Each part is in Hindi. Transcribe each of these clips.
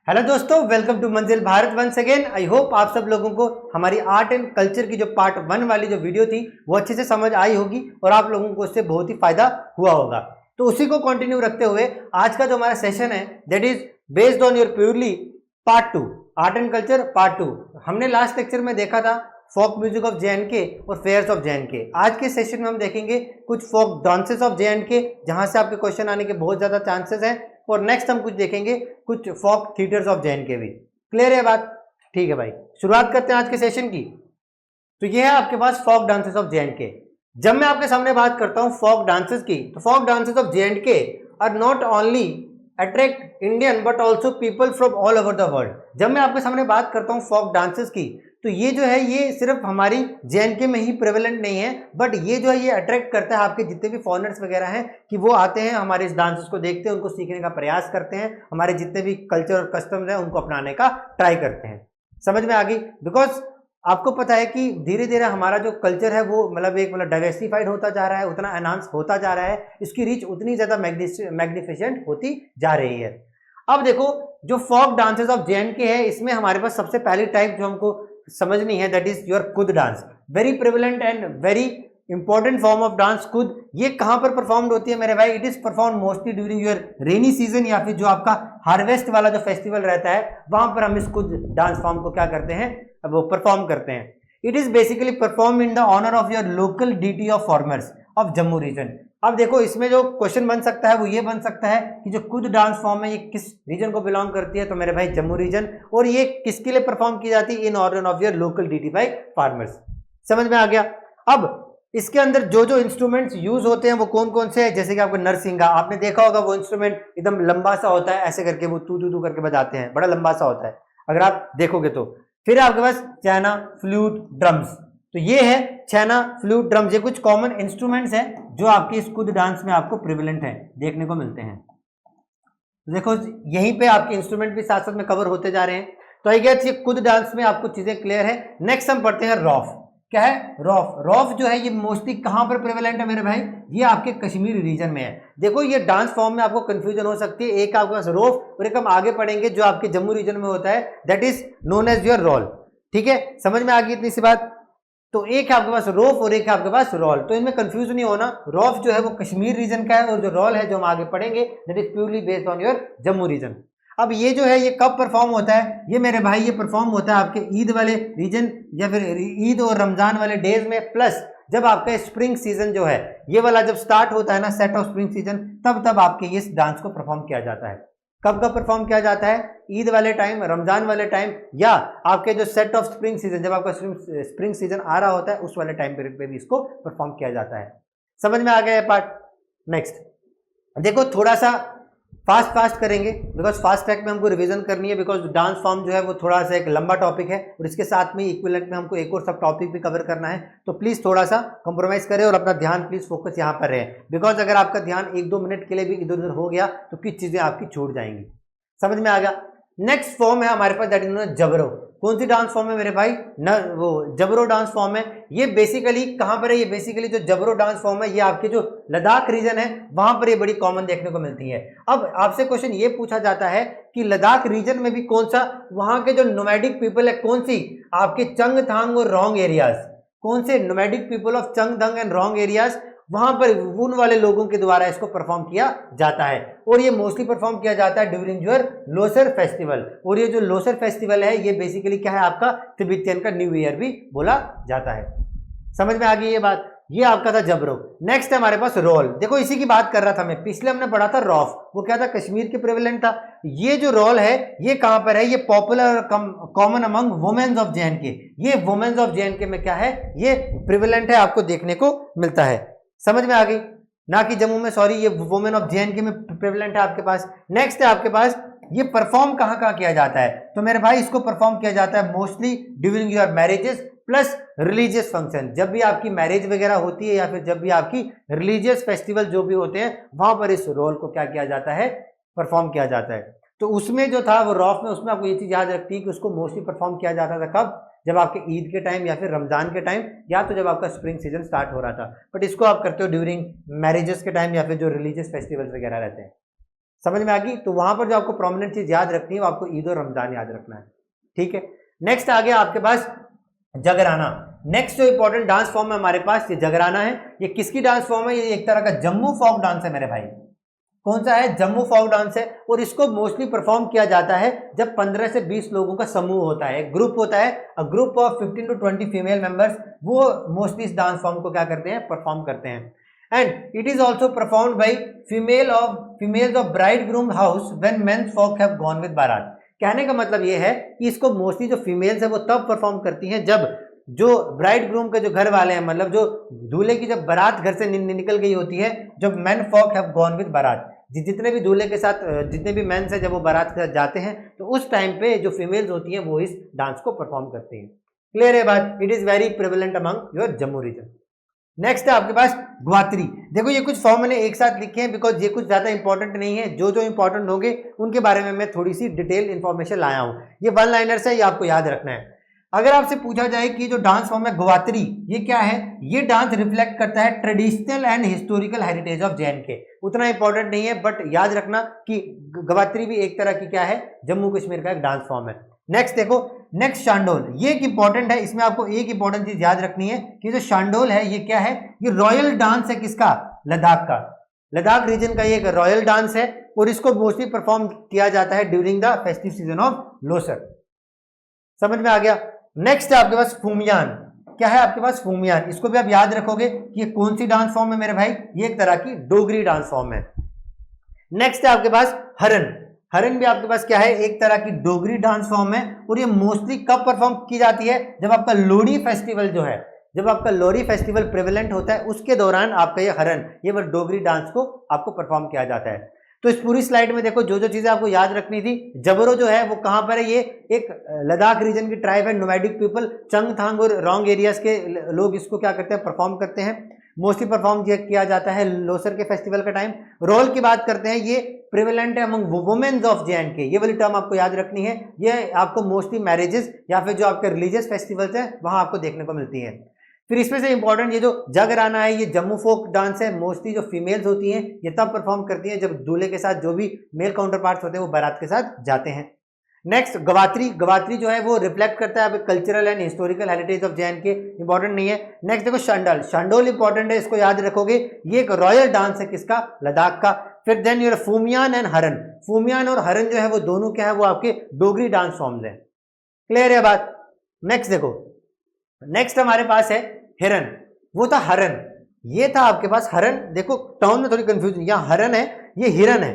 हेलो दोस्तों, welcome to Manzil Bharat once again. I hope आप सब लोगों को हमारी आर्ट एंड कल्चर की जो पार्ट 1 वाली जो वीडियो थी वो अच्छे से समझ आई होगी और आप लोगों को उससे बहुत ही फायदा हुआ होगा। तो उसी को कंटिन्यू रखते हुए आज का जो हमारा सेशन है that is based on your purely part 2 art and culture part 2। हमने लास्ट लेक्चर में देखा था फोक म्यूजिक ऑफ जे और फेयर्स ऑफ जे। आज के सेशन में हम देखेंगे कुछ फोक डांसेस ऑफ जे जहां से आपके क्वेश्चन आने के बहुत ज्यादा चांसेस हैं, और नेक्स्ट हम कुछ देखेंगे कुछ फोक थिएटर्स ऑफ जे भी। क्लियर है बात? ठीक है भाई, शुरुआत करते हैं आज के सेशन की। तो ये है आपके पास फोक डांसेस ऑफ जे। जब मैं आपके सामने बात करता हूं फोक डांसेस की, तो folk dances of J are not only attract Indian but also people from all over the world. जब मैं आपके सामने बात करता हूं फोक डांसेस की, तो ये जो है ये सिर्फ हमारी जे में ही प्रेवलेंट नहीं है, बट ये जो है ये अट्रैक्ट करता है आपके जितने भी फॉरेनर्स वगैरह हैं कि वो आते हैं हमारे इस डांसेस को देखते हैं, उनको सीखने का प्रयास करते हैं, हमारे जितने भी कल्चर और कस्टम्स हैं उनको अपनाने का ट्राई करते हैं। समझ में आ गई? बिकॉज आपको पता है कि धीरे धीरे हमारा जो कल्चर है वो मतलब डाइवर्सिफाइड होता जा रहा है, उतना एनहांस होता जा रहा है, इसकी रीच उतनी ज्यादा मैग्निफिसेंट होती जा रही है। अब देखो जो फोक डांसेस ऑफ जे है, इसमें हमारे पास सबसे पहली टाइप जो हमको समझनी है दैट इज योर कुद dance. Very prevalent and very important form of dance कुद। ये कहां पर परफॉर्म्ड होती है मेरे भाई? It is perform mostly during your rainy season, या फिर जो आपका हार्वेस्ट वाला जो फेस्टिवल रहता है वहां पर हम इस कुद डांस फॉर्म को क्या करते हैं, वो परफॉर्म करते हैं। It is basically perform in the honour of your local deity of farmers of Jammu region. अब देखो इसमें जो क्वेश्चन बन सकता है वो ये बन सकता है कि जो कुद डांस फॉर्म है ये किस रीजन को बिलोंग करती है, तो मेरे भाई जम्मू रीजन। और ये किसके लिए परफॉर्म की जाती है? In order of your local deity by farmers. समझ में आ गया? अब इसके अंदर जो जो इंस्ट्रूमेंट्स यूज होते हैं वो कौन कौन से हैं? जैसे कि आपको नरसिंगा, आपने देखा होगा वो इंस्ट्रूमेंट एकदम लंबा सा होता है, ऐसे करके वो तू तू तू करके बजाते हैं, बड़ा लंबा सा होता है अगर आप देखोगे तो। फिर आपके पास छैना, फ्लूट, ड्रम्स। तो ये है छैना, फ्लूट, ड्रम्स, ये कुछ कॉमन इंस्ट्रूमेंट्स हैं जो आपके इस कुद डांस में आपको प्रिविलेंट है, देखने को मिलते हैं। तो देखो यहीं पे आपके इंस्ट्रूमेंट भी साथ साथ में कवर होते जा रहे हैं। तो आई गेस ये कुद डांस में आपको चीजें क्लियर है। नेक्स्ट हम पढ़ते हैं रॉफ। क्या है? रॉफ। रॉफ जो है ये मोस्टली कहां पर प्रेवलेंट है मेरे भाई? ये आपके कश्मीर रीजन में है। देखो ये डांस फॉर्म में आपको कंफ्यूजन हो सकती है, एक आपके पास रोफ और एक हम आगे पढ़ेंगे जो आपके जम्मू रीजन में होता है that is known as your रोल। ठीक है, समझ में आ गई इतनी सी बात? तो एक है आपके पास रोफ और एक है आपके पास रोल, तो इनमें कंफ्यूज नहीं होना। रोफ जो है वो कश्मीर रीजन का है और जो रोल है जो हम आगे पढ़ेंगे that is purely based on your Jammu region. अब ये जो है ये कब परफॉर्म होता है? ये मेरे भाई ये परफॉर्म होता है आपके ईद वाले रीजन या फिर ईद और रमजान वाले डेज में, प्लस जब आपका स्प्रिंग सीजन जो है ये वाला जब स्टार्ट होता है ना, सेट ऑफ स्प्रिंग सीजन, तब आपके इस डांस को परफॉर्म किया जाता है। कब कब परफॉर्म किया जाता है? ईद वाले टाइम, रमजान वाले टाइम, या आपके जो सेट ऑफ स्प्रिंग सीजन, जब आपका स्प्रिंग सीजन आ रहा होता है उस वाले टाइम पीरियड पे भी इसको परफॉर्म किया जाता है। समझ में आ गया ये पार्ट? नेक्स्ट देखो थोड़ा सा फास्ट करेंगे बिकॉज फास्ट ट्रैक में हमको रिवीजन करनी है, बिकॉज डांस फॉर्म जो है वो थोड़ा सा एक लंबा टॉपिक है और इसके साथ में इक्विवेलेंट में हमको एक और सब टॉपिक भी कवर करना है। तो प्लीज थोड़ा सा कंप्रोमाइज करें और अपना ध्यान प्लीज फोकस यहाँ पर रहे, बिकॉज अगर आपका ध्यान 1-2 मिनट के लिए भी इधर उधर हो गया तो कुछ चीजें आपकी छूट जाएंगी। समझ में आ गया? नेक्स्ट फॉर्म है हमारे पास दैट इज जबरो। कौन सी डांस फॉर्म है मेरे भाई? न वो जबरो डांस फॉर्म है। ये बेसिकली कहां पर है? ये बेसिकली जो जबरो डांस फॉर्म है ये आपके जो लद्दाख रीजन है वहां पर ये बड़ी कॉमन देखने को मिलती है। अब आपसे क्वेश्चन ये पूछा जाता है कि लद्दाख रीजन में भी कौन सा, वहां के जो नोमैडिक पीपल है कौन सी? आपके चंगथांग और रोंग एरियाज। कौन से? Nomadic people of Changthang and Rong areas, वहां पर उन वाले लोगों के द्वारा इसको परफॉर्म किया जाता है और ये मोस्टली परफॉर्म किया जाता है ड्यूरिंग योर लोसर फेस्टिवल। और ये जो लोसर फेस्टिवल है ये बेसिकली क्या है? आपका तिब्बतियन का न्यू ईयर भी बोला जाता है। समझ में आ गई ये बात? ये आपका था जबरो। नेक्स्ट है हमारे पास रोल। देखो इसी की बात कर रहा था मैं, पिछले हमने पढ़ा था रॉफ, वो क्या था? कश्मीर के प्रेवलेंट था। ये जो रोल है ये कहां पर है? ये popular common among womens of जे। ये वुमेन्स ऑफ जे में क्या है? ये प्रेवलेंट है, आपको देखने को मिलता है। समझ में आ गई? ना कि जम्मू में, सॉरी, ये वुमेन ऑफ जे में प्रेवलेंट है आपके पास। नेक्स्ट है आपके पास ये परफॉर्म कहां किया जाता है? तो मेरे भाई इसको परफॉर्म किया जाता है mostly during your marriages plus religious function. जब भी आपकी मैरिज वगैरह होती है या फिर जब भी आपकी रिलीजियस फेस्टिवल जो भी होते हैं वहां पर इस रोल को क्या किया जाता है? परफॉर्म किया जाता है। तो उसमें जो था वो रॉफ में, उसमें आपको ये चीज याद रखती है कि उसको मोस्टली परफॉर्म किया जाता था कब? जब आपके ईद के टाइम या फिर रमजान के टाइम, या तो जब आपका स्प्रिंग सीजन स्टार्ट हो रहा था। बट इसको आप करते हो ड्यूरिंग मैरिजेस के टाइम या फिर जो रिलीजियस फेस्टिवल्स वगैरह रहते हैं। समझ में आ गई। तो वहां पर जो आपको प्रोमिनेंट चीज याद रखनी है वो आपको ईद और रमजान याद रखना है, ठीक है। नेक्स्ट आ गया आपके पास जगराना। नेक्स्ट जो इंपॉर्टेंट डांस फॉर्म है हमारे पास ये जगराना है। ये किसकी डांस फॉर्म है? ये एक तरह का जम्मू फोक डांस है मेरे भाई। कौन सा है? जम्मू फोक डांस है। और इसको मोस्टली परफॉर्म किया जाता है जब 15 से 20 लोगों का समूह होता है, एक ग्रुप होता है, a group of 15 to 20 female members, वो मोस्टली इस डांस फॉर्म को क्या करते हैं? परफॉर्म करते हैं। And it is also performed by females of bride groom house when men's folk have gone with baraat. कहने का मतलब ये है कि इसको मोस्टली जो फीमेल्स है वो तब परफॉर्म करती हैं जब जो ब्राइड ग्रूम के जो घर वाले हैं, मतलब जो दूल्हे की जब बारात घर से निकल गई होती है, जब men folk have gone with baraat, जितने भी दूल्हे के साथ जितने भी मेंस है जब वो बारात के साथ जाते हैं तो उस टाइम पे जो फीमेल्स होती हैं वो इस डांस को परफॉर्म करती हैं। क्लियर है बात? It is very prevalent among your Jammu region. Next है आपके पास ग्वात्री। देखो ये कुछ फॉर्म मैंने एक साथ लिखे हैं बिकॉज ये कुछ ज्यादा इंपॉर्टेंट नहीं है, जो जो इंपॉर्टेंट होंगे उनके बारे में मैं थोड़ी सी डिटेल इंफॉर्मेशन लाया हूं। ये वन लाइनर्स है, ये आपको याद रखना है। अगर आपसे पूछा जाए कि जो डांस फॉर्म है ग्वात्री, ये क्या है? ये डांस रिफ्लेक्ट करता है traditional and historical heritage of JNK। उतना इंपॉर्टेंट नहीं है बट याद रखना कि ग्वात्री भी एक तरह की क्या है? जम्मू कश्मीर का एक डांस फॉर्म है। नेक्स्ट देखो, नेक्स्ट शांडोल, ये एक इंपॉर्टेंट है। इसमें आपको एक इंपॉर्टेंट चीज याद रखनी है कि जो शांडोल है ये क्या है? ये रॉयल डांस है। किसका? लद्दाख का। लद्दाख रीजन का ये एक रॉयल डांस है और इसको मोस्टली परफॉर्म किया जाता है during the festive season of Losar. समझ में आ गया? नेक्स्ट है आपके पास फूमियान। क्या है आपके पास? फूमियान। इसको भी आप याद रखोगे कि ये कौन सी डांस फॉर्म है मेरे भाई? ये एक तरह की डोगरी डांस फॉर्म है। नेक्स्ट है आपके पास हरन। हरन भी आपके पास क्या है? एक तरह की डोगरी डांस फॉर्म है और ये मोस्टली कब परफॉर्म की जाती है? जब आपका लोहड़ी फेस्टिवल जो है, जब आपका लोहड़ी फेस्टिवल प्रेवलेंट होता है उसके दौरान आपका ये हरन, ये बस डोगरी डांस को आपको परफॉर्म किया जाता है। तो इस पूरी स्लाइड में देखो जो जो चीजें आपको याद रखनी थी। जबरो जो है वो कहां पर है? ये एक लद्दाख रीजन की ट्राइब है, नोमैडिक पीपल। चंगथांग और रोंग एरियाज के लोग इसको क्या करते हैं? परफॉर्म करते हैं। मोस्टली परफॉर्म किया जाता है लोसर के फेस्टिवल का टाइम। रोल की बात करते हैं, ये प्रिवेलेंट है अमंग वुमेन्स ऑफ JNK। ये वाली टर्म आपको याद रखनी है। ये आपको मोस्टली मैरिजेस या फिर जो आपके रिलीजियस फेस्टिवल्स हैं वहां आपको देखने को मिलती है। फिर इसमें से इंपॉर्टेंट ये जो जगराना है, ये जम्मू फोक डांस है। मोस्टली जो फीमेल्स होती हैं ये तब परफॉर्म करती हैं जब दूल्हे के साथ जो भी मेल काउंटर पार्ट्स होते हैं वो बारात के साथ जाते हैं। नेक्स्ट गवात्री। गवात्री जो है वो रिफ्लेक्ट करता है cultural and historical heritage of JNK। Important नहीं है। नेक्स्ट देखो शांडोल। शांडोल इंपॉर्टेंट है, इसको याद रखोगे। ये एक रॉयल डांस है। किसका? लद्दाख का। फिर देन यूर फूमियान एंड हरन। फूमियान और हरन जो है वो दोनों क्या है? वो आपके डोगरी डांस फॉर्म्स हैं। क्लियर है बात? नेक्स्ट देखो, नेक्स्ट हमारे पास है हिरन। वो था हरन, ये था आपके पास हरन। देखो टाउन में थोड़ी कंफ्यूजन, यहाँ हरन है, ये हिरन है,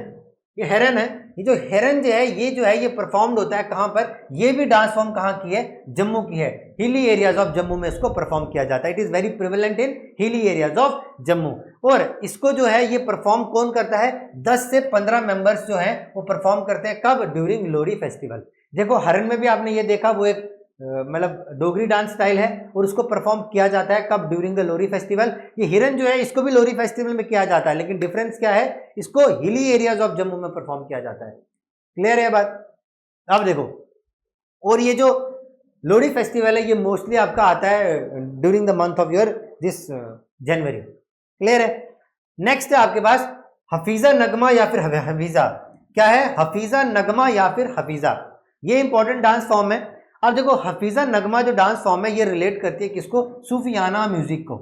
ये हेरन है। ये जो हेरन जो है ये परफॉर्म्ड होता है कहां पर? ये भी डांस फॉर्म कहां की है? जम्मू की है। हिली एरियाज ऑफ जम्मू में इसको परफॉर्म किया जाता है। It is very prevalent in hilly areas of Jammu. और इसको जो है ये परफॉर्म कौन करता है? 10 से 15 मेंबर्स जो है वो परफॉर्म करते हैं। कब? During Lohri festival. देखो हरन में भी आपने ये देखा, वो एक मतलब डोगरी डांस स्टाइल है और उसको परफॉर्म किया जाता है कब? During the Lohri festival. ये हिरन जो है इसको भी लोहड़ी फेस्टिवल में किया जाता है, लेकिन डिफरेंस क्या है? इसको हिली एरियाज ऑफ जम्मू में परफॉर्म किया जाता है। क्लियर है बात? अब देखो, और ये जो लोहड़ी फेस्टिवल है ये मोस्टली आपका आता है during the month of your this January. Clear है? नेक्स्ट है आपके पास हफीजा नगमा या फिर हफीजा। क्या है? हफीजा नगमा या फिर हफीजा। ये इंपॉर्टेंट डांस फॉर्म है। अब देखो हफीजा नगमा जो डांस फॉर्म है ये रिलेट करती है किसको? सूफियाना म्यूजिक को।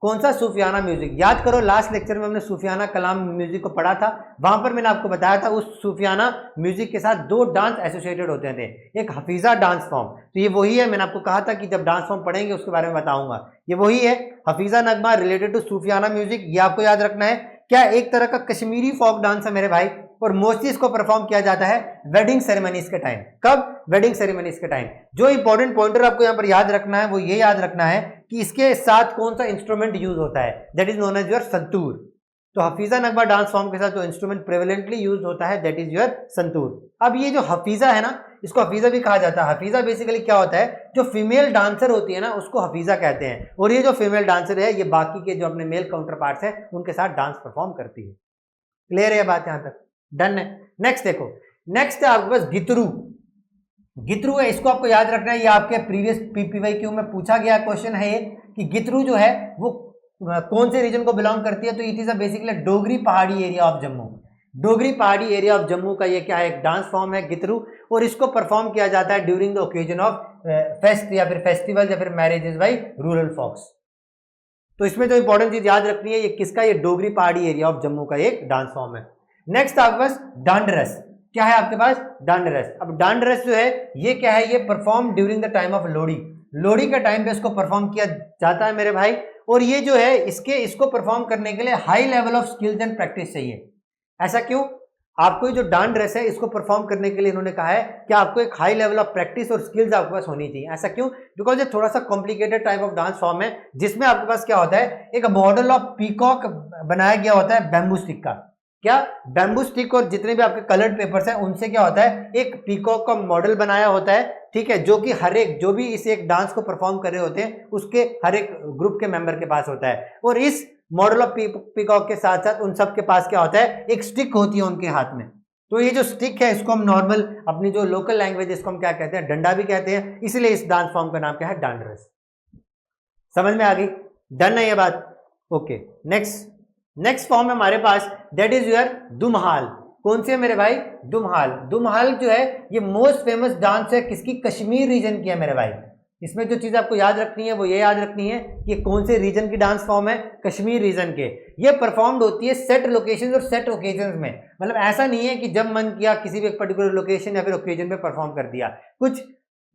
कौन सा? सूफियाना म्यूजिक। याद करो लास्ट लेक्चर में हमने सूफियाना कलाम म्यूजिक को पढ़ा था। वहां पर मैंने आपको बताया था उस सूफियाना म्यूजिक के साथ 2 डांस एसोसिएटेड होते थे, एक हफीजा डांस फॉर्म। तो ये वही है, मैंने आपको कहा था कि जब डांस फॉर्म पढ़ेंगे उसके बारे में बताऊंगा। ये वही है हफीजा नगमा रिलेटेड टू सूफियाना म्यूजिक। ये आपको याद रखना है। क्या? एक तरह का कश्मीरी फोक डांस है मेरे भाई, और मोस्टली इसको परफॉर्म किया जाता है वेडिंग सेरेमनीज के टाइम। कब? वेडिंग सेरेमनीज के टाइम। जो इंपॉर्टेंट पॉइंटर आपको यहां पर याद रखना है वो ये याद रखना है कि इसके साथ कौन सा इंस्ट्रूमेंट यूज होता है, that is known as your santoor. तो हफीजा नगमा डांस फॉर्म के साथ जो इंस्ट्रूमेंट प्रेवलेंटली यूज होता है दैट इज योर संतूर। अब ये जो हफीजा है ना, इसको हफीजा भी कहा जाता है। हफीजा बेसिकली क्या होता है? जो फीमेल डांसर होती है ना उसको हफीजा कहते हैं, और ये जो फीमेल डांसर है ये बाकी के जो अपने मेल काउंटर पार्ट्स है उनके साथ डांस परफॉर्म करती है। क्लियर है बात? यहां तक डन है। नेक्स्ट देखो, नेक्स्ट है आपके पास गितरू। गितरू है, इसको आपको याद रखना है। ये आपके प्रीवियस PPYQ में पूछा गया क्वेश्चन है ये कि गितरू जो है वो कौन से रीजन को बिलोंग करती है? तो it is a basically Dogri पहाड़ी एरिया ऑफ जम्मू। डोगरी पहाड़ी एरिया ऑफ जम्मू का ये क्या है, एक डांस फॉर्म है गितरू, और इसको परफॉर्म किया जाता है during the occasion of fest या फिर फेस्टिवल या फिर मैरिजेस बाई रूरल फॉक्स। तो इसमें जो इंपॉर्टेंट चीज याद रखनी है, ये किसका, ये डोगरी पहाड़ी एरिया ऑफ जम्मू का एक डांस फॉर्म है। नेक्स्ट आपके पास डांडरस, क्या है आपके पास, डांडरस। अब डांडरस जो है ये क्या है, ये perform during the time of Lohri, Lohri का टाइम पे इसको परफॉर्म किया जाता है मेरे भाई। और ये जो है इसको परफॉर्म करने के लिए high level of skills and practice चाहिए। ऐसा क्यों, आपको जो डांड रेस है इसको परफॉर्म करने के लिए इन्होंने कहा है कि आपको एक हाई लेवल ऑफ प्रैक्टिस और स्किल्स आपके पास होनी चाहिए। ऐसा क्यों, बिकॉज ये थोड़ा सा complicated type of dance form है, जिसमें आपके पास क्या होता है, एक मॉडल ऑफ पीकॉक बनाया गया होता है बैम्बू स्टिक का। क्या, बैम्बू स्टिक और जितने भी आपके कलर्ड पेपर्स हैं उनसे क्या होता है, एक पीकॉक का मॉडल बनाया होता है, ठीक है, जो कि हर एक जो भी इस एक डांस को परफॉर्म कर रहे होते हैं उसके हर एक ग्रुप के मेंबर के पास होता है। और इस मॉडल ऑफ पीकॉक के साथ साथ उन सब के पास क्या होता है, एक स्टिक होती है उनके हाथ में। तो ये जो स्टिक है इसको हम नॉर्मल अपनी जो लोकल लैंग्वेज इसको हम क्या कहते हैं, डंडा भी कहते हैं, इसलिए इस डांस फॉर्म का नाम क्या है, डांडरस। समझ में आ गई, डन है ये बात, ओके। नेक्स्ट फॉर्म है हमारे पास, दैट इज योर दुमहाल। कौन से है मेरे भाई, दुमहाल। दुमहाल जो है ये मोस्ट फेमस डांस है किसकी, कश्मीर रीजन की है मेरे भाई। इसमें जो चीज आपको याद रखनी है वो ये याद रखनी है कि कौन से रीजन की डांस फॉर्म है, कश्मीर रीजन के। ये परफॉर्म्ड होती है सेट लोकेशन और सेट ओकेजन में, मतलब ऐसा नहीं है कि जब मन किया किसी भी एक पर्टिकुलर लोकेशन या फिर ओकेजन पे परफॉर्म कर दिया। कुछ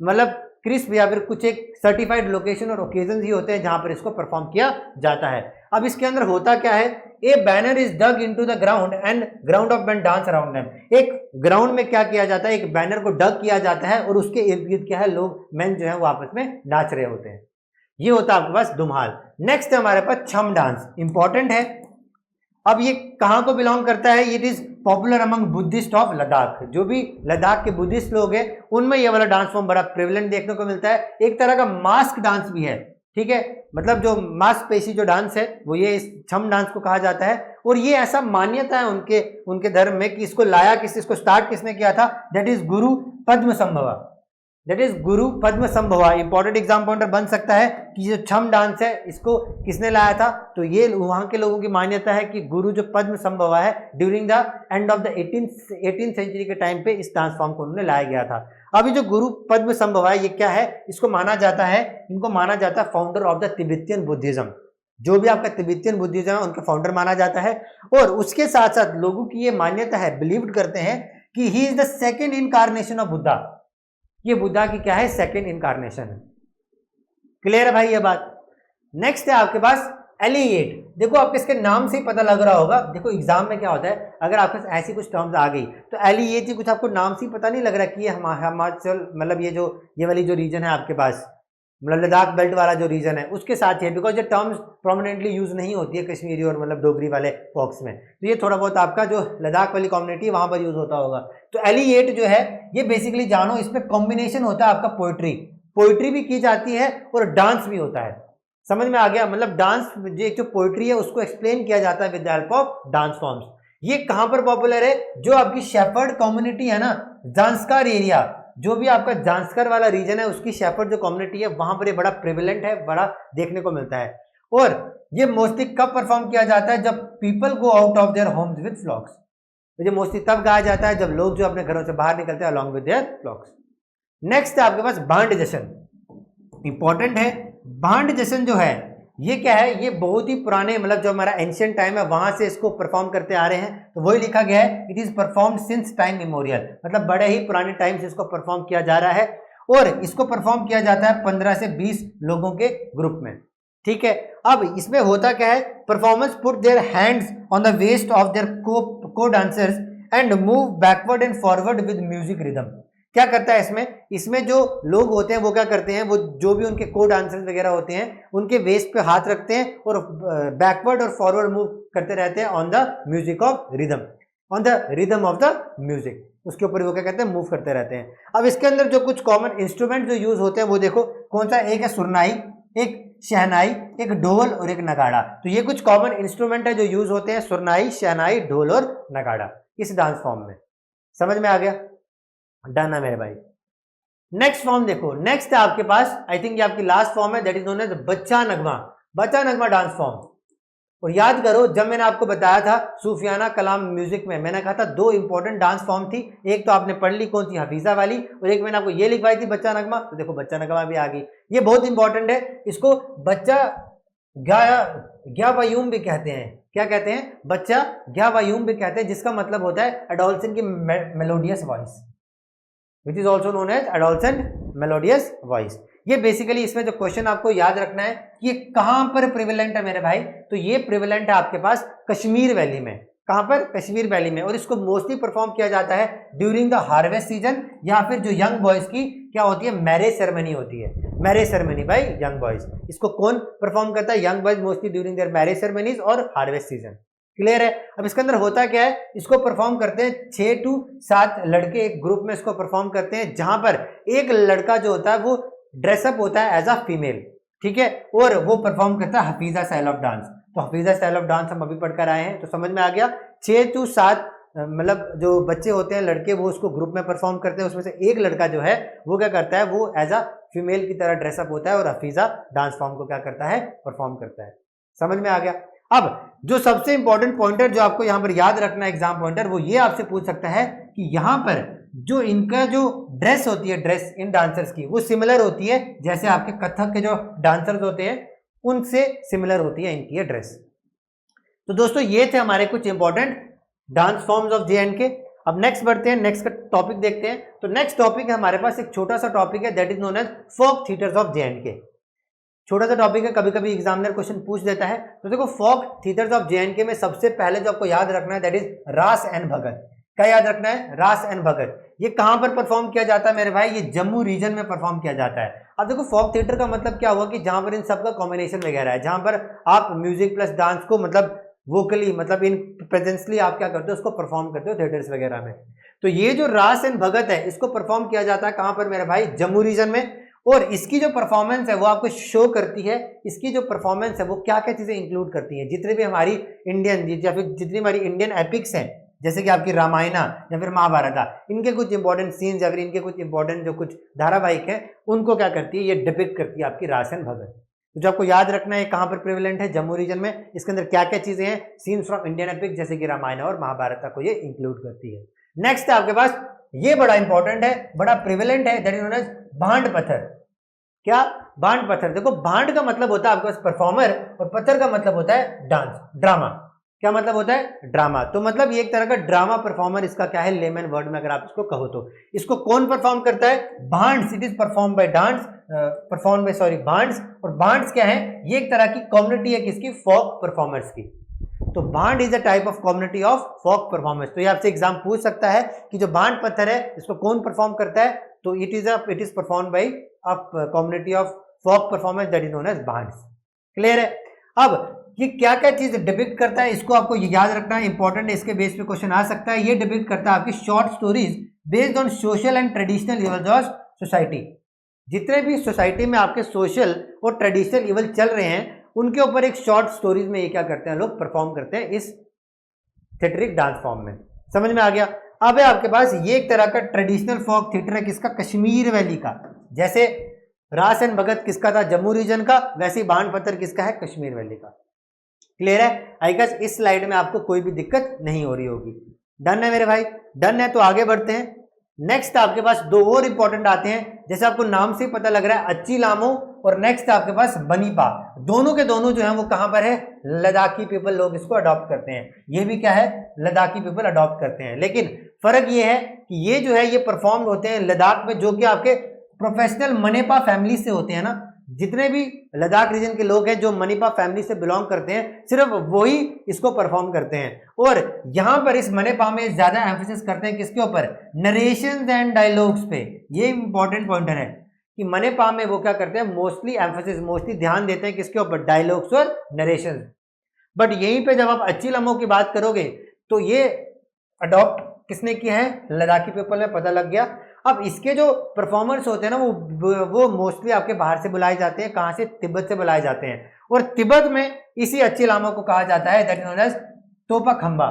मतलब क्रिस्प या फिर कुछ एक सर्टिफाइड लोकेशन और ओकेजन ही होते हैं जहां पर इसको परफॉर्म किया जाता है। अब इसके अंदर होता क्या है, a banner is dug into the ground and ground of man dance around them. एक ग्राउंड में क्या किया जाता है, एक बैनर को डग किया जाता है और उसके इर्द गिर्द क्या है, लोग मैन जो है वो आपस में नाच रहे होते हैं। ये होता है आपके पास दुमहाल। नेक्स्ट है हमारे पास छम डांस, इंपॉर्टेंट है। अब ये कहां को बिलोंग करता है, it is popular among Buddhist of Ladakh. जो भी लद्दाख के बुद्धिस्ट लोग हैं उनमें ये वाला डांस फॉर्म बड़ा प्रेवलेंट देखने को मिलता है। एक तरह का मास्क डांस भी है, ठीक है, मतलब जो मांसपेशी जो डांस है वो ये इस छम डांस को कहा जाता है। और ये ऐसा मान्यता है उनके धर्म में कि इसको लाया इसको स्टार्ट किसने किया था, that is Guru Padma संभवा। That is Guru Padma संभवा। Important exam pointer बन सकता है कि जो छम डांस है इसको किसने लाया था, तो ये वहां के लोगों की मान्यता है कि गुरु जो पद्म संभवा है during the end of the 18th century के टाइम पे इस डांस फॉर्म को उन्होंने लाया गया था। अभी जो गुरु पद्म संभवा है ये क्या है, इसको माना जाता है, इनको माना जाता है founder of the Tibetan Buddhism. जो भी आपका तिब्बतियन बुद्धिज्म है उनका फाउंडर माना जाता है। और उसके साथ साथ लोगों की ये मान्यता है, बिलीव करते हैं कि he is the second incarnation of Buddha. ये बुद्धा की क्या है, सेकेंड इनकारनेशन है। क्लियर है भाई ये बात। नेक्स्ट है आपके पास एलिएट। देखो आपको इसके नाम से ही पता लग रहा होगा, देखो एग्जाम में क्या होता है, अगर आपके पास ऐसी कुछ टर्म्स आ गई तो एलिएट ही कुछ आपको नाम से ही पता नहीं लग रहा कि ये हिमाचल मतलब ये वाली जो रीजन है आपके पास, मतलब लद्दाख बेल्ट वाला जो रीजन है उसके साथ है, बिकॉज ये टर्म्स प्रोमिनेंटली यूज नहीं होती है कश्मीरी और मतलब डोगरी वाले फॉक्स में। तो ये थोड़ा बहुत आपका जो लद्दाख वाली कम्युनिटी वहां पर यूज होता होगा। तो एलिएट जो है ये बेसिकली जानो इसमें कॉम्बिनेशन होता है आपका पोइट्री भी की जाती है और डांस भी होता है। समझ में आ गया, मतलब डांस जो पोइट्री है उसको एक्सप्लेन किया जाता है with the help of dance forms. ये कहां पर पॉपुलर है, जो आपकी शेफर्ड कम्युनिटी है ना, जांस्कर एरिया, जो भी आपका जांस्कर वाला रीजन है उसकी शेफर्ड जो कम्युनिटी है वहां पर ये बड़ा प्रिविलेंट है, बड़ा देखने को मिलता है। और ये मोस्टली कब परफॉर्म किया जाता है, जब people go out of their homes with flocks. ये मोस्टली तब गाया जाता है जब लोग जो अपने घरों से बाहर निकलते हैं अलॉन्ग विद देयर फ्लॉक्स। नेक्स्ट है आपके पास भांड जश्न, इंपॉर्टेंट है। भांड जश्न जो है ये क्या है, ये बहुत ही पुराने मतलब जो हमारा एंशियंट टाइम है वहां से इसको परफॉर्म करते आ रहे हैं। तो वही लिखा गया है, it is performed since time memorial, मतलब बड़े ही पुराने टाइम से इसको परफॉर्म किया जा रहा है। और इसको परफॉर्म किया जाता है 15 से 20 लोगों के ग्रुप में, ठीक है। अब इसमें होता क्या है, performers put their hands on the waist of their co-dancers and move backward and forward with music rhythm. क्या करता है इसमें जो लोग होते हैं वो क्या करते हैं, वो जो भी उनके को डांसर्स वगैरह होते हैं उनके वेस्ट पे हाथ रखते हैं और बैकवर्ड और फॉरवर्ड मूव करते रहते हैं on the music of rhythm, on the rhythm of the music, उसके ऊपर वो क्या कहते हैं, मूव करते रहते हैं। अब इसके अंदर जो कुछ कॉमन इंस्ट्रूमेंट जो यूज होते हैं वो देखो कौन सा, एक है सुरनाई, एक शहनाई, एक ढोल और एक नगाड़ा। तो ये कुछ कॉमन इंस्ट्रूमेंट है जो यूज होते हैं, सुरनाई, शहनाई, ढोल और नगाड़ा इस डांस फॉर्म में। समझ में आ गया, डन है मेरे भाई। नेक्स्ट फॉर्म देखो, नेक्स्ट है आपके पास, आई थिंक ये आपकी लास्ट फॉर्म है, दैट इज नोन एज बच्चा नगमा। बच्चा नगमा डांस फॉर्म, और याद करो, जब मैंने आपको बताया था सूफियाना कलाम म्यूजिक में, मैंने कहा था 2 इंपॉर्टेंट डांस फॉर्म थी, एक तो आपने पढ़ ली कौन सी, हफीजा वाली, और एक मैंने आपको ये लिखवाई थी बच्चा नगमा। तो देखो बच्चा नगमा भी आ गई, ये बहुत इंपॉर्टेंट है। इसको बच्चा ग्यावायूम भी कहते हैं। क्या कहते हैं? बच्चा ग्यावायूम भी कहते हैं, जिसका मतलब होता है एडोलसेंट की melodious voice, which is also known as adolescent melodious voice. ये बेसिकली इसमें जो क्वेश्चन आपको याद रखना है कि ये कहां पर प्रिवेलेंट है मेरे भाई, तो ये प्रिवेलेंट है आपके पास कश्मीर वैली में। कहां पर? कश्मीर वैली में। और इसको मोस्टली परफॉर्म किया जाता है ड्यूरिंग द हार्वेस्ट सीजन, या फिर जो यंग बॉयज की क्या होती है, मैरिज सेरेमनी होती है। मैरिज सेरेमनी भाई, यंग बॉयज, इसको कौन परफॉर्म करता है? Young boys, mostly during their marriage ceremonies और हार्वेस्ट सीजन। क्लियर है? अब इसके अंदर होता क्या है, इसको परफॉर्म करते हैं 6 to 7 लड़के एक ग्रुप में इसको परफॉर्म करते हैं, जहां पर एक लड़का जो होता है वो ड्रेसअप होता है एज अ फीमेल, ठीक है, और वो परफॉर्म करता है हफीजा स्टाइल ऑफ डांस। तो हफीजा स्टाइल ऑफ डांस हम अभी पढ़कर आए हैं, तो समझ में आ गया। 6 to 7 मतलब जो बच्चे होते हैं लड़के, वो उसको ग्रुप में परफॉर्म करते हैं। उसमें से एक लड़का जो है वो क्या करता है, वो एज अ फीमेल की तरह ड्रेसअप होता है और हफीजा डांस फॉर्म को क्या करता है, परफॉर्म करता है। समझ में आ गया। अब जो सबसे इंपॉर्टेंट पॉइंटर जो आपको यहां पर याद रखना है, एग्जाम पॉइंटर, वो ये आपसे पूछ सकता है कि यहां पर जो इनका जो ड्रेस होती है, ड्रेस इन डांसर्स की, वो सिमिलर होती है जैसे आपके कथक के जो डांसर्स होते हैं उनसे सिमिलर होती है इनकी ये ड्रेस। तो दोस्तों ये थे हमारे कुछ important dance forms of J&K। अब नेक्स्ट बढ़ते हैं, नेक्स्ट का टॉपिक देखते हैं। तो नेक्स्ट टॉपिक है हमारे पास, एक छोटा सा टॉपिक है, that is known as folk theatres of J&K। छोटा सा टॉपिक है, कभी कभी एग्जामिनर क्वेश्चन पूछ देता है। तो देखो फोक थिएटर्स ऑफ J&K में सबसे पहले जो आपको याद रखना है, दैट इज रास एंड भगत। क्या याद रखना है? रास एंड भगत। ये कहां पर परफॉर्म किया जाता है मेरे भाई? ये जम्मू रीजन में परफॉर्म किया जाता है। अब देखो फोक थिएटर का मतलब क्या हुआ कि जहां पर इन सबका कॉम्बिनेशन वगैरह है, जहां पर आप म्यूजिक प्लस डांस को मतलब वोकली, मतलब इन प्रेजेंसली आप क्या करते हो, उसको परफॉर्म करते हो थिएटर्स वगैरह में। तो ये जो रास एंड भगत है, इसको परफॉर्म किया जाता है कहां पर मेरे भाई? जम्मू रीजन में। और इसकी जो परफॉर्मेंस है वो आपको शो करती है, इसकी जो परफॉर्मेंस है वो क्या क्या चीजें इंक्लूड करती है। जितने भी हमारी इंडियन या फिर जितनी हमारी इंडियन एपिक्स हैं, जैसे कि आपकी रामायणा या फिर महाभारत, इनके कुछ इंपॉर्टेंट सीन्स या फिर इनके कुछ इंपॉर्टेंट जो कुछ धारावाहिक है, उनको क्या करती है, ये डिपिक्ट करती है आपकी रास एंड भगत। तो जो आपको याद रखना है कहां पर प्रेवलेंट है, जम्मू रीजन में। इसके अंदर क्या क्या चीजें हैं, सीन्स फ्रॉम इंडियन एपिक जैसे कि रामायण और महाभारत को ये इंक्लूड करती है। नेक्स्ट है आपके पास, ये बड़ा इंपॉर्टेंट है, बड़ा प्रेवलेंट है, दैट इज नोन एज भांड पत्थर। क्या? भांड पत्थर। देखो भांड का मतलब होता है आपके पास परफॉर्मर, और पत्थर का मतलब होता है डांस, ड्रामा। क्या मतलब होता है? ड्रामा। तो मतलब ये एक तरह का ड्रामा परफॉर्मर, इसका क्या है, लेमन वर्ड में अगर आप इसको कहो तो। इसको कौन परफॉर्म करता है? Bhands. It is perform by dance, perform by sorry Bhands. और भांड्स क्या है? ये एक तरह की कम्युनिटी है किसकी? फोक परफॉर्मर्स की। तो Bhand is a type of community of folk performers. तो ये आपसे एग्जाम पूछ सकता है कि जो भांड पत्थर है इसको कौन परफॉर्म करता है? तो it is perform by a community of folk performers that is known as Bhands. Clear है? अब ये क्या क्या चीज डिपिक्ट करता है, इसको आपको याद रखना है, इंपॉर्टेंट है, इसके बेस पे क्वेश्चन आ सकता है। ये डिपिक्ट करता है आपकी short stories based on social and traditional evils of society. जितने भी सोसाइटी में आपके सोशल और ट्रेडिशनल इवल चल रहे हैं, उनके ऊपर एक शॉर्ट स्टोरीज में ये क्या करते हैं, लोग परफॉर्म करते हैं इस थिएटरिक डांस फॉर्म में। समझ में आ गया? अब है आपके पास ये एक तरह का ट्रेडिशनल फोक थिएटर है, किसका? कश्मीर वैली का। जैसे रास एंड भगत किसका था? जम्मू रीजन का। वैसे ही भांड पत्थर किसका है? कश्मीर वैली का। क्लियर है? आई गेस इस स्लाइड में आपको कोई भी दिक्कत नहीं हो रही होगी। डन है मेरे भाई? डन है, तो आगे बढ़ते हैं। नेक्स्ट आपके पास 2 और इंपॉर्टेंट आते हैं, जैसे आपको नाम से ही पता लग रहा है, अच्छी लामो और नेक्स्ट आपके पास बनीपा। दोनों के दोनों जो है वो कहां पर है? लद्दाखी पीपल लोग इसको अडॉप्ट करते हैं। ये भी क्या है? लद्दाखी पीपल अडॉप्ट करते हैं। लेकिन फर्क ये है कि ये जो है ये परफॉर्म होते हैं लद्दाख में, जो कि आपके प्रोफेशनल मनेपा फैमिली से होते हैं ना। जितने भी लद्दाख रीजन के लोग हैं जो मनीपा फैमिली से बिलोंग करते हैं, सिर्फ वही इसको परफॉर्म करते हैं। और यहां पर इस मनेपा में ज्यादा एम्फेसिस करते हैं किसके ऊपर? नरेशंस एंड डायलॉग्स पे। ये इंपॉर्टेंट पॉइंटर है कि मनेपा में वो क्या करते हैं, मोस्टली एम्फेसिस, मोस्टली ध्यान देते हैं किसके ऊपर? डायलॉग्स और नरेशंस। बट यहीं पे जब आप अच्छी लम्हों की बात करोगे तो ये अडॉप्ट किसने किया है? लद्दाखी पीपल में, पता लग गया। अब इसके जो परफॉर्मर्स होते हैं ना, वो मोस्टली आपके बाहर से बुलाए जाते हैं। कहां से? तिब्बत से बुलाए जाते हैं। और तिब्बत में इसी अच्छी लामों को कहा जाता है, दैट इज नोन एज तोपा खंबा।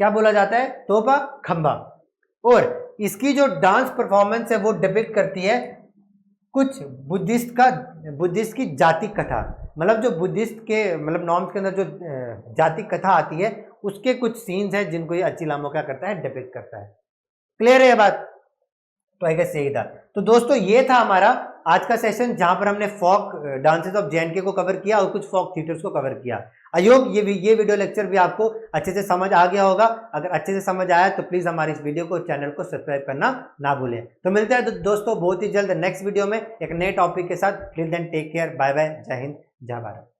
क्या बोला जाता है? तोपा खंबा। और इसकी जो डांस परफॉर्मेंस है वो डिपिक्ट करती है कुछ बुद्धिस्ट की जाति कथा, मतलब जो बुद्धिस्ट के मतलब नॉर्म्स के अंदर जो जाति कथा आती है उसके कुछ सीन्स हैं जिनको ये अचिलामो क्या करता है, डिपिक्ट करता है। क्लियर है ये बात? तो आई गेस यही था। तो दोस्तों ये था हमारा आज का सेशन जहां पर हमने फोक डांसेस ऑफ जेएनके को कवर किया और कुछ फोक थिएटर्स को कवर किया। आई होप ये वीडियो लेक्चर भी आपको अच्छे से समझ आ गया होगा। अगर अच्छे से समझ आया तो प्लीज हमारे इस वीडियो को, चैनल को सब्सक्राइब करना ना भूलें। तो मिलते हैं दोस्तों बहुत ही जल्द नेक्स्ट वीडियो में एक नए टॉपिक के साथ। Till then take care, bye bye, जय हिंद, जय भारत।